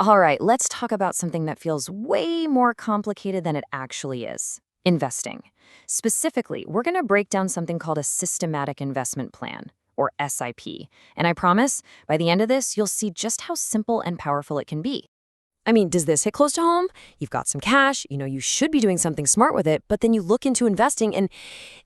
All right, let's talk about something that feels way more complicated than it actually is: investing. Specifically, we're going to break down something called a systematic investment plan, or SIP. And I promise, by the end of this, you'll see just how simple and powerful it can be. I mean, does this hit close to home? You've got some cash, you should be doing something smart with it, but then you look into investing and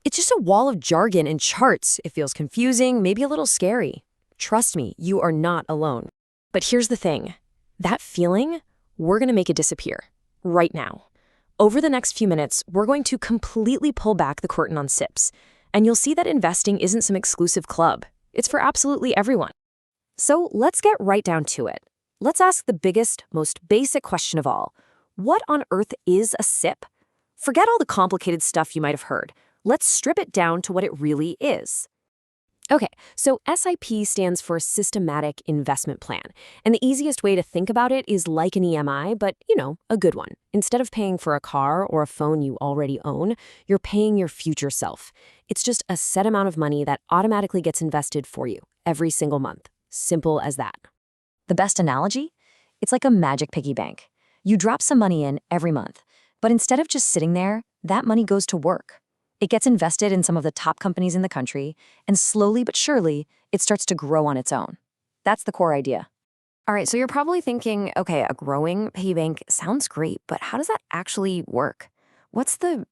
it's just a wall of jargon and charts. It feels confusing, maybe a little scary. Trust me, you are not alone. But here's the thing. That feeling, we're going to make it disappear. Right now. Over the next few minutes, we're going to completely pull back the curtain on SIPs, and you'll see that investing isn't some exclusive club. It's for absolutely everyone. So let's get right down to it. Let's ask the biggest, most basic question of all. What on earth is a SIP? Forget all the complicated stuff you might have heard. Let's strip it down to what it really is. Okay, so SIP stands for Systematic Investment Plan. And the easiest way to think about it is like an EMI, but, a good one. Instead of paying for a car or a phone you already own, you're paying your future self. It's just a set amount of money that automatically gets invested for you every single month. Simple as that. The best analogy? It's like a magic piggy bank. You drop some money in every month, but instead of just sitting there, that money goes to work. It gets invested in some of the top companies in the country, and slowly but surely, it starts to grow on its own. That's the core idea. All right, so you're probably thinking, okay, a growing piggy bank sounds great, but how does that actually work? What's the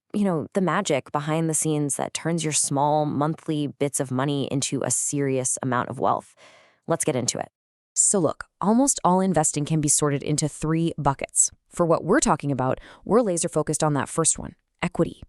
magic behind the scenes that turns your small monthly bits of money into a serious amount of wealth? Let's get into it. So look, almost all investing can be sorted into 3 buckets. For what we're talking about, we're laser focused on that first one, equity.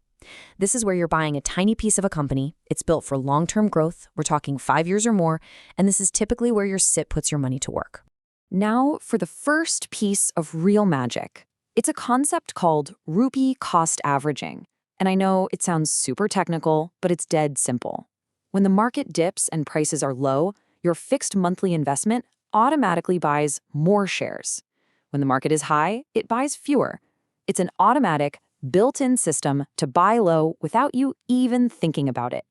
This is where you're buying a tiny piece of a company. It's built for long-term growth. We're talking 5 years or more, and this is typically where your SIP puts your money to work. Now, for the first piece of real magic. It's a concept called Rupee cost averaging. And I know it sounds super technical, but it's dead simple. When the market dips and prices are low, your fixed monthly investment automatically buys more shares. When the market is high, it buys fewer. It's an automatic, built-in system to buy low without you even thinking about it.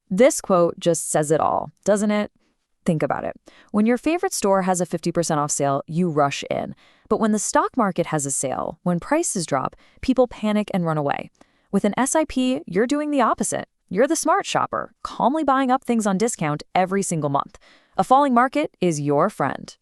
This quote just says it all, doesn't it? Think about it. When your favorite store has a 50% off sale, you rush in. But when the stock market has a sale, when prices drop, people panic and run away. With an SIP, you're doing the opposite. You're the smart shopper, calmly buying up things on discount every single month. A falling market is your friend.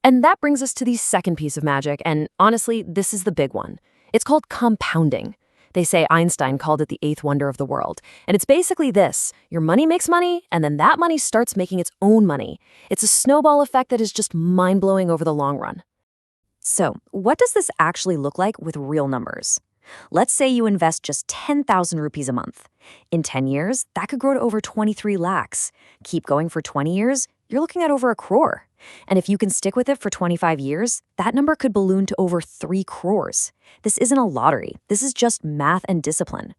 And that brings us to the second piece of magic, and honestly, this is the big one. It's called compounding. They say Einstein called it the 8th wonder of the world. And it's basically this. Your money makes money, and then that money starts making its own money. It's a snowball effect that is just mind-blowing over the long run. So, what does this actually look like with real numbers? Let's say you invest just 10,000 rupees a month. In 10 years, that could grow to over 23 lakhs. Keep going for 20 years, you're looking at over 1 crore. And if you can stick with it for 25 years, that number could balloon to over 3 crores. This isn't a lottery. This is just math and discipline.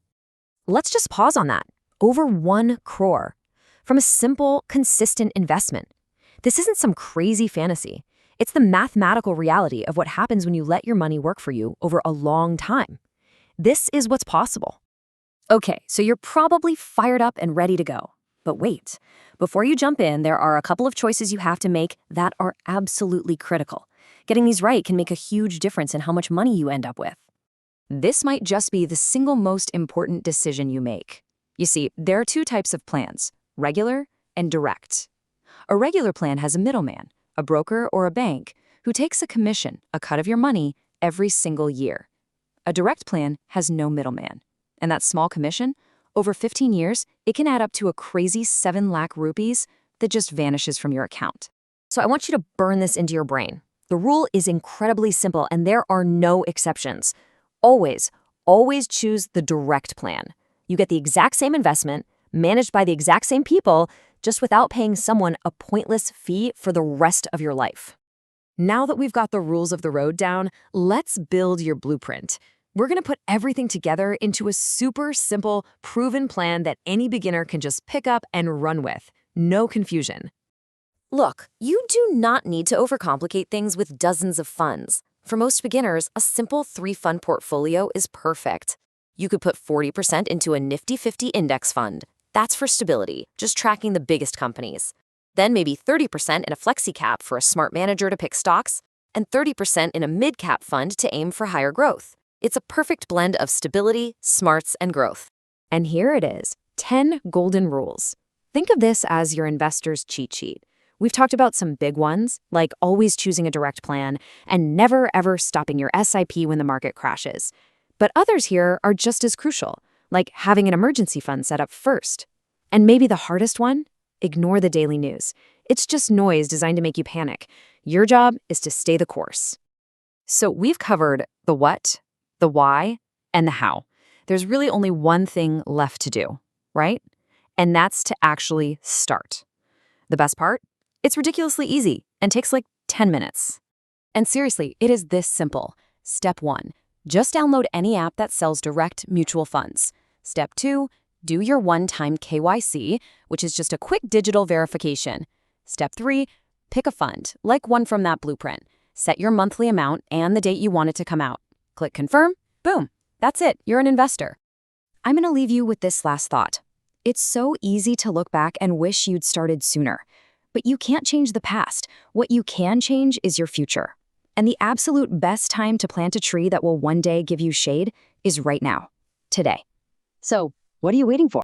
Let's just pause on that. Over 1 crore. From a simple, consistent investment. This isn't some crazy fantasy. It's the mathematical reality of what happens when you let your money work for you over a long time. This is what's possible. Okay, so you're probably fired up and ready to go. But wait, before you jump in, there are a couple of choices you have to make that are absolutely critical. Getting these right can make a huge difference in how much money you end up with. This might just be the single most important decision you make. You see, there are 2 types of plans, regular and direct. A regular plan has a middleman, a broker or a bank, who takes a commission, a cut of your money, every single year. A direct plan has no middleman. And that small commission, over 15 years, it can add up to a crazy 7 lakh rupees that just vanishes from your account. So I want you to burn this into your brain. The rule is incredibly simple, and there are no exceptions. Always, always choose the direct plan. You get the exact same investment, managed by the exact same people, just without paying someone a pointless fee for the rest of your life. Now that we've got the rules of the road down, let's build your blueprint. We're going to put everything together into a super simple, proven plan that any beginner can just pick up and run with. No confusion. Look, you do not need to overcomplicate things with dozens of funds. For most beginners, a simple 3-fund portfolio is perfect. You could put 40% into a Nifty 50 index fund. That's for stability, just tracking the biggest companies. Then maybe 30% in a flexi cap for a smart manager to pick stocks. and 30% in a mid-cap fund to aim for higher growth. It's a perfect blend of stability, smarts, and growth. And here it is, 10 golden rules. Think of this as your investor's cheat sheet. We've talked about some big ones, like always choosing a direct plan and never ever stopping your SIP when the market crashes. But others here are just as crucial, like having an emergency fund set up first. And maybe the hardest one? Ignore the daily news. It's just noise designed to make you panic. Your job is to stay the course. So we've covered the what, the why, and the how. There's really only one thing left to do, right? And that's to actually start. The best part? It's ridiculously easy and takes like 10 minutes. And seriously, it is this simple. Step 1, just download any app that sells direct mutual funds. Step 2, do your one-time KYC, which is just a quick digital verification. Step 3, pick a fund, like one from that blueprint. Set your monthly amount and the date you want it to come out. Click confirm, boom, that's it, you're an investor. I'm going to leave you with this last thought. It's so easy to look back and wish you'd started sooner. But you can't change the past. What you can change is your future. And the absolute best time to plant a tree that will one day give you shade is right now, today. So, what are you waiting for?